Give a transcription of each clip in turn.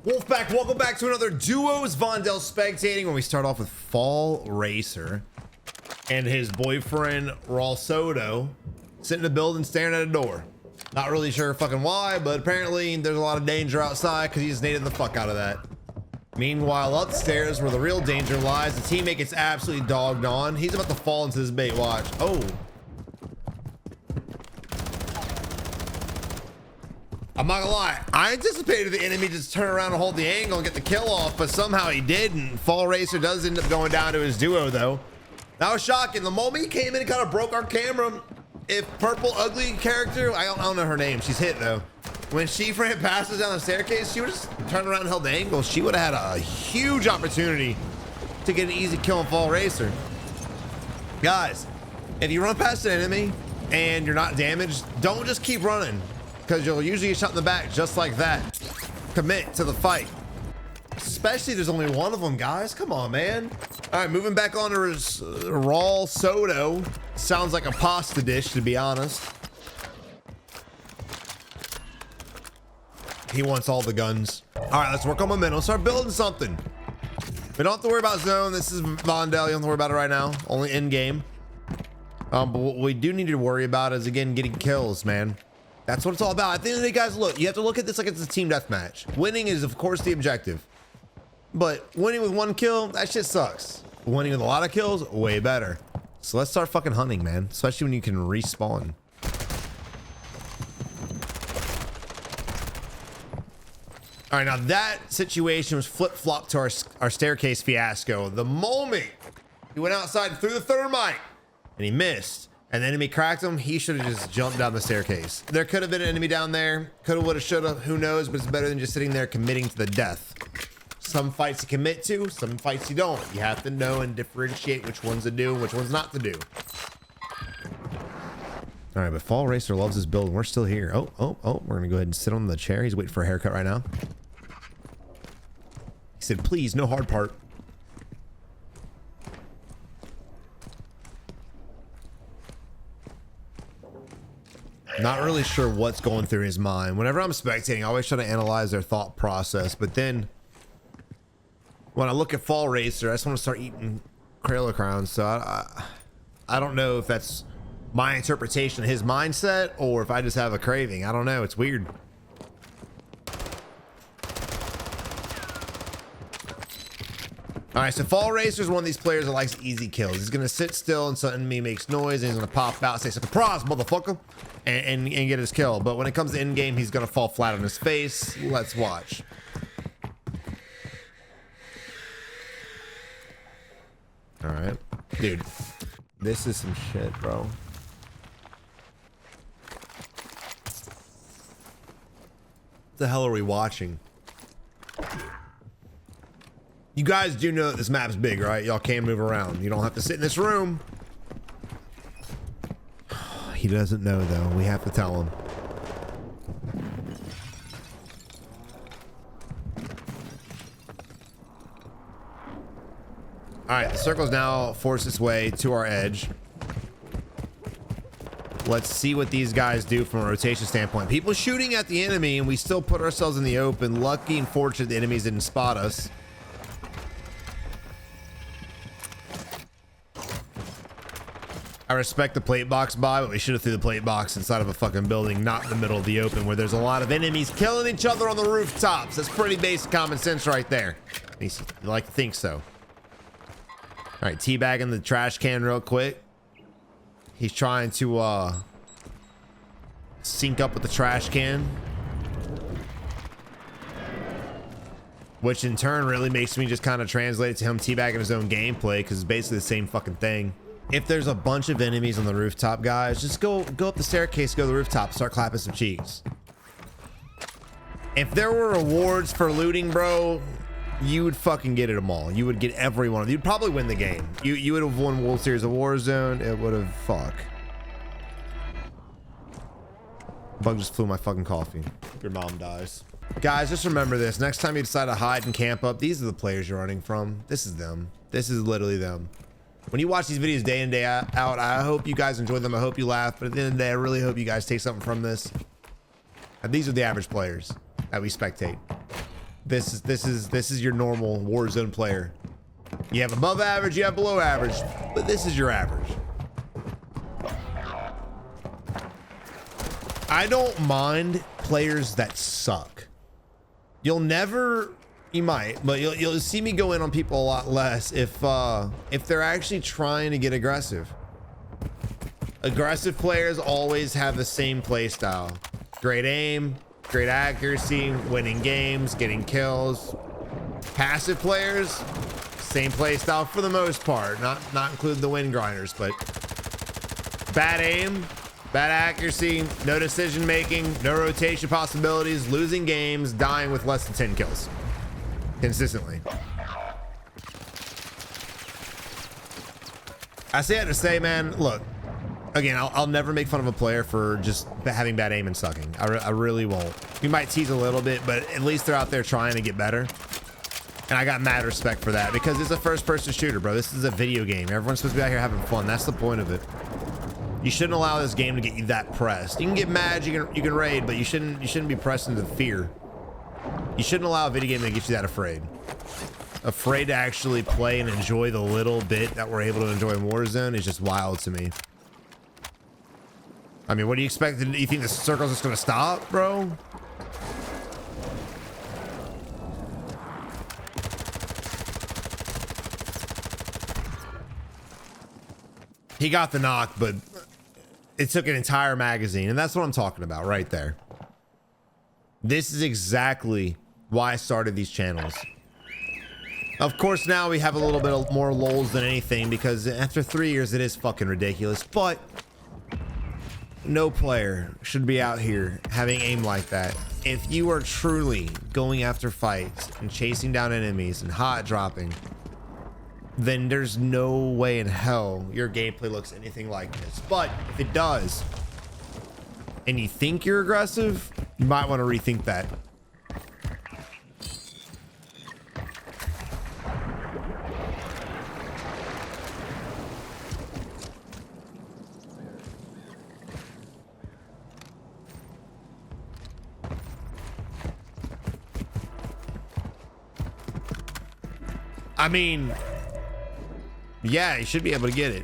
Wolfpack, welcome back to another Duos Vondel Spectating, where we start off with Fall Racer and his boyfriend Raw Soto sitting in the building staring at a door. Not really sure fucking why, but apparently there's a lot of danger outside because he's naded the fuck out of that. Meanwhile, upstairs where the real danger lies, the teammate gets absolutely dogged on. He's about to fall into this bait. Watch. Oh. I'm not gonna lie, I anticipated the enemy just turn around and hold the angle and get the kill off, but somehow he didn't. Fall Racer does end up going down to his duo though. That was shocking. The moment he came in and kind of broke our camera. If purple ugly character, I don't know her name, she's hit though. When she ran passes down the staircase, she would just turn around and held the angle. She would have had a huge opportunity to get an easy kill on Fall Racer. Guys, if you run past an enemy and you're not damaged, don't just keep running, because you'll usually get shot in the back just like that. Commit to the fight. Especially there's only one of them, guys. Come on, man. All right, moving back on to Raw Soto. Sounds like a pasta dish, to be honest. He wants all the guns. All right, let's work on momentum. Start building something. We don't have to worry about zone. This is Vondel. You don't have to worry about it right now. Only in game. But what we do need to worry about is, again, getting kills, man. That's what it's all about. At the end of the day, guys, look, you have to look at this like it's a team deathmatch. Winning is, of course, the objective. But winning with one kill, that shit sucks. Winning with a lot of kills, way better. So let's start fucking hunting, man. Especially when you can respawn. All right, now that situation was flip-flopped to our staircase fiasco. The moment he went outside and threw the thermite and he missed, and the enemy cracked him, he should have just jumped down the staircase. There could have been an enemy down there. Coulda, woulda, shoulda, who knows, but it's better than just sitting there committing to the death. Some fights you commit to, some fights you don't. You have to know and differentiate which ones to do and which ones not to do. All right, but Fall Racer loves his build and we're still here. Oh, we're gonna go ahead and sit on the chair. He's waiting for a haircut right now. He said, please, no hard part. Not really sure what's going through his mind. Whenever I'm spectating, I always try to analyze their thought process, but then when I look at Fall Racer, I just want to start eating Cradle Crowns. So I don't know if that's my interpretation of his mindset or if I just have a craving. I don't know. It's weird. All right, so Fall Racer is one of these players that likes easy kills. He's going to sit still and something enemy makes noise and he's going to pop out and say, surprise, motherfucker, and get his kill. But when it comes to in-game, he's going to fall flat on his face. Let's watch. All right, dude, this is some shit, bro. What the hell are we watching? You guys do know that this map's big, right? Y'all can move around. You don't have to sit in this room. He doesn't know, though. We have to tell him. All right, the circle's now forced its way to our edge. Let's see what these guys do from a rotation standpoint. People shooting at the enemy, and we still put ourselves in the open. Lucky and fortunate the enemies didn't spot us. I respect the plate box buy, but we should have threw the plate box inside of a fucking building, not in the middle of the open where there's a lot of enemies killing each other on the rooftops. That's pretty basic common sense right there. At least you like to think so. All right, teabagging the trash can real quick. He's trying to sync up with the trash can, which in turn really makes me just kind of translate it to him teabagging his own gameplay, because it's basically the same fucking thing. If there's a bunch of enemies on the rooftop, guys, just go up the staircase, go to the rooftop, start clapping some cheeks. If there were rewards for looting, bro, you would fucking get them all. You would get every one of them. You'd probably win the game. You would have won World Series of Warzone. It would have, fuck. Bug just flew my fucking coffee. Your mom dies. Guys, just remember this. Next time you decide to hide and camp up, these are the players you're running from. This is them. This is literally them. When you watch these videos day in, day out, I hope you guys enjoy them. I hope you laugh. But at the end of the day, I really hope you guys take something from this. And these are the average players that we spectate. This is your normal Warzone player. You have above average, you have below average, but this is your average. I don't mind players that suck. You'll never, you might, but you'll see me go in on people a lot less if they're actually trying to get aggressive. Aggressive players always have the same play style. Great aim, great accuracy, winning games, getting kills. Passive players, same play style for the most part, not including the win grinders, but bad aim, bad accuracy, no decision making, no rotation possibilities, losing games, dying with less than 10 kills consistently. I say that to say, man, look, again, I'll never make fun of a player for just having bad aim and sucking. I really won't. We might tease a little bit, but at least they're out there trying to get better. And I got mad respect for that because it's a first-person shooter, bro. This is a video game. Everyone's supposed to be out here having fun. That's the point of it. You shouldn't allow this game to get you that pressed. You can get mad, you can raid, but you shouldn't be pressed into fear. You shouldn't allow a video game that gets you that afraid. Afraid to actually play and enjoy the little bit that we're able to enjoy in Warzone is just wild to me. I mean, what do you expect? Do you think the circle's just gonna stop, bro? He got the knock, but it took an entire magazine, and that's what I'm talking about right there. This is exactly why I started these channels. Of course, now we have a little bit more lulls than anything because after 3 years, it is fucking ridiculous, but no player should be out here having aim like that. If you are truly going after fights and chasing down enemies and hot dropping, then there's no way in hell your gameplay looks anything like this. But if it does, and you think you're aggressive, you might want to rethink that. I mean, yeah, you should be able to get it.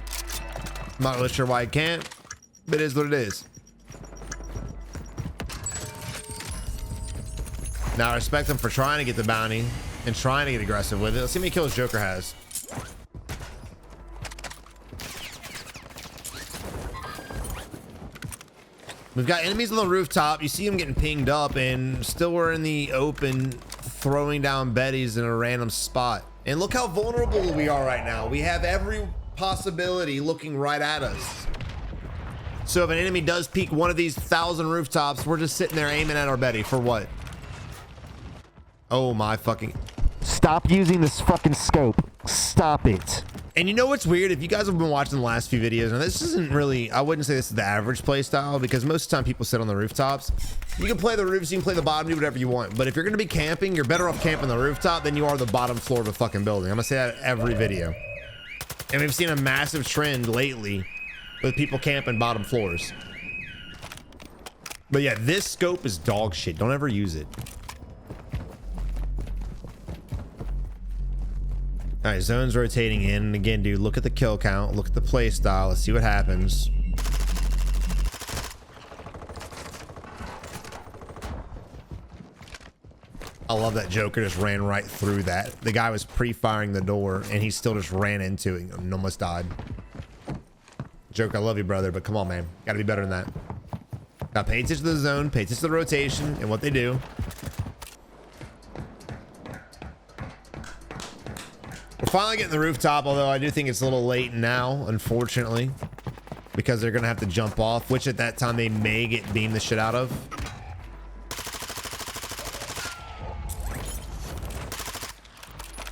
I'm not really sure why I can't, but it is what it is. Now I respect him for trying to get the bounty and trying to get aggressive with it. Let's see how many kills Joker has. We've got enemies on the rooftop. You see them getting pinged up, and still we're in the open throwing down Betties in a random spot. And look how vulnerable we are right now. We have every possibility looking right at us. So if an enemy does peek one of these 1,000 rooftops, we're just sitting there aiming at our Betty for what? Oh my fucking... Stop using this fucking scope. Stop it. And you know what's weird? If you guys have been watching the last few videos, and this isn't really, I wouldn't say this is the average play style, because most of the time people sit on the rooftops. You can play the roofs, you can play the bottom, do whatever you want. But if you're going to be camping, you're better off camping the rooftop than you are the bottom floor of a fucking building. I'm going to say that every video. And we've seen a massive trend lately with people camping bottom floors. But yeah, this scope is dog shit. Don't ever use it. All right, zone's rotating in. And again, dude, look at the kill count. Look at the play style. Let's see what happens. I love that Joker just ran right through that. The guy was pre-firing the door, and he still just ran into it and almost died. Joker, I love you, brother, but come on, man. Gotta be better than that. Now, pay attention to the zone, pay attention to the rotation and what they do. We're finally getting the rooftop, although I do think it's a little late now, unfortunately, because they're going to have to jump off, which at that time they may get beamed the shit out of.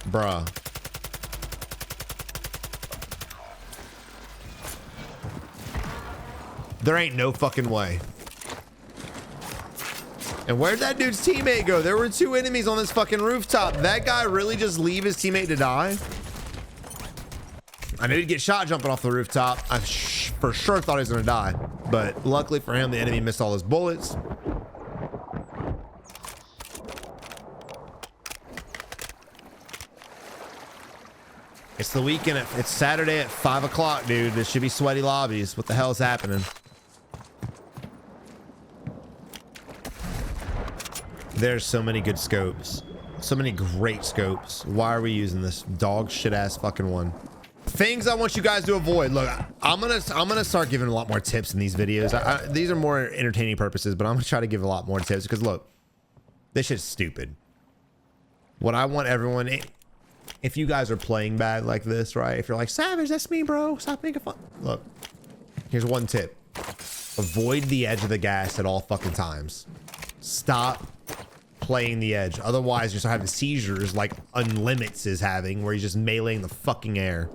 Bruh. There ain't no fucking way. And where'd that dude's teammate go? There were two enemies on this fucking rooftop. That guy really just leave his teammate to die? I knew he'd get shot jumping off the rooftop. I for sure thought he was gonna die. But luckily for him, the enemy missed all his bullets. It's the weekend. It's Saturday at 5 o'clock, dude. There should be sweaty lobbies. What the hell is happening? There's so many good scopes. So many great scopes. Why are we using this dog shit ass fucking one? Things I want you guys to avoid. Look, I'm gonna start giving a lot more tips in these videos. These are more entertaining purposes, but I'm gonna try to give a lot more tips because look, this shit's stupid. What I want everyone, if you guys are playing bad like this, right? If you're like, Savage, that's me, bro. Stop making fun. Look, here's one tip. Avoid the edge of the gas at all fucking times. Stop playing the edge. Otherwise, you start having seizures like Unlimits is having, where he's just meleeing the fucking air.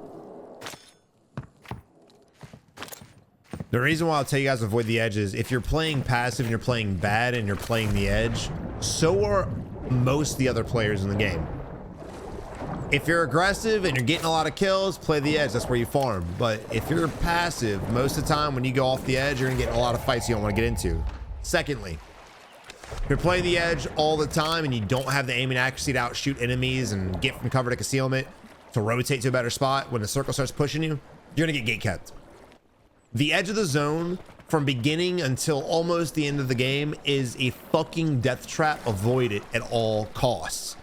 The reason why I'll tell you guys to avoid the edge is if you're playing passive and you're playing bad and you're playing the edge, so are most of the other players in the game. If you're aggressive and you're getting a lot of kills, play the edge. That's where you farm. But if you're passive, most of the time when you go off the edge, you're gonna get in a lot of fights you don't want to get into. Secondly, if you're playing the edge all the time and you don't have the aiming accuracy to outshoot enemies and get from cover to concealment to rotate to a better spot when the circle starts pushing you, you're gonna get gate kept. The edge of the zone from beginning until almost the end of the game is a fucking death trap. Avoid it at all costs.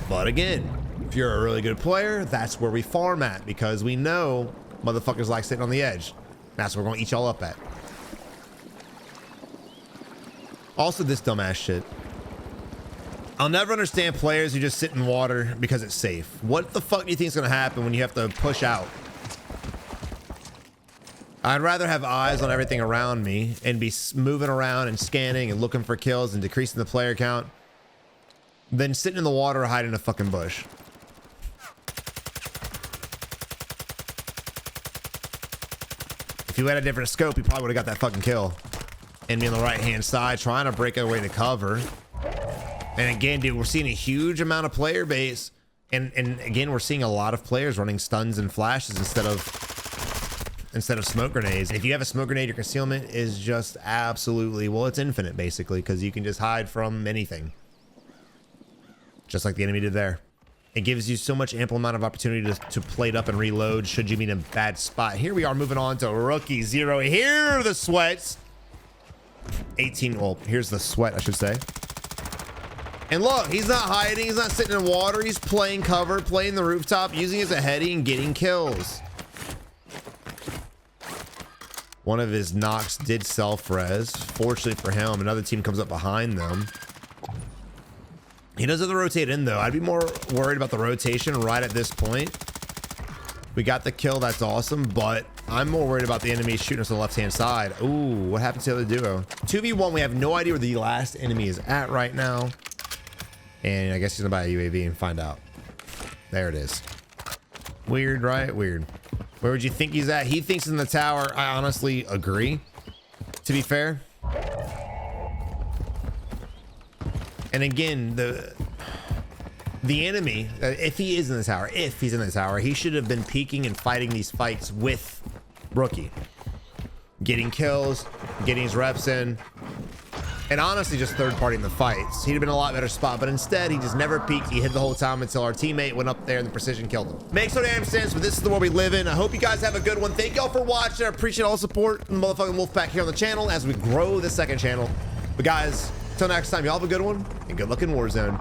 But again, if you're a really good player, that's where we farm at because we know motherfuckers like sitting on the edge. That's where we're gonna eat y'all up at. Also, this dumbass shit. I'll never understand players who just sit in water because it's safe. What the fuck do you think is gonna happen when you have to push out? I'd rather have eyes on everything around me and be moving around and scanning and looking for kills and decreasing the player count than sitting in the water or hiding in a fucking bush. If you had a different scope, you probably would have got that fucking kill. Enemy on the right hand side trying to break away to cover. And again, dude, we're seeing a huge amount of player base. And again, we're seeing a lot of players running stuns and flashes instead of smoke grenades. And if you have a smoke grenade, your concealment is just absolutely, well, it's infinite basically, because you can just hide from anything. Just like the enemy did there. It gives you so much ample amount of opportunity to plate up and reload should you be in a bad spot. Here we are moving on to rookie 0. Here are the sweats. 18, well, here's the sweat, I should say. And look, he's not hiding. He's not sitting in water. He's playing cover, playing the rooftop, using his heady and getting kills. One of his knocks did self-res. Fortunately for him, another team comes up behind them. He does have to rotate in, though. I'd be more worried about the rotation right at this point. We got the kill. That's awesome. But I'm more worried about the enemy shooting us on the left-hand side. Ooh, what happened to the other duo? 2v1. We have no idea where the last enemy is at right now. And I guess he's going to buy a UAV and find out. There it is. Weird, right? Weird. Where would you think he's at? He thinks in the tower. I honestly agree, to be fair. And again, the enemy, if he is in the tower, if he's in the tower, he should have been peeking and fighting these fights with Rookie. Getting kills, getting his reps in, and honestly just third partying the fights. He'd have been in a lot better spot, but instead he just never peeked. He hid the whole time until our teammate went up there and the precision killed him. Makes no damn sense, but this is the world we live in. I hope you guys have a good one. Thank y'all for watching. I appreciate all the support from the motherfucking Wolfpack here on the channel as we grow this second channel. But guys, till next time, y'all have a good one and good luck in Warzone.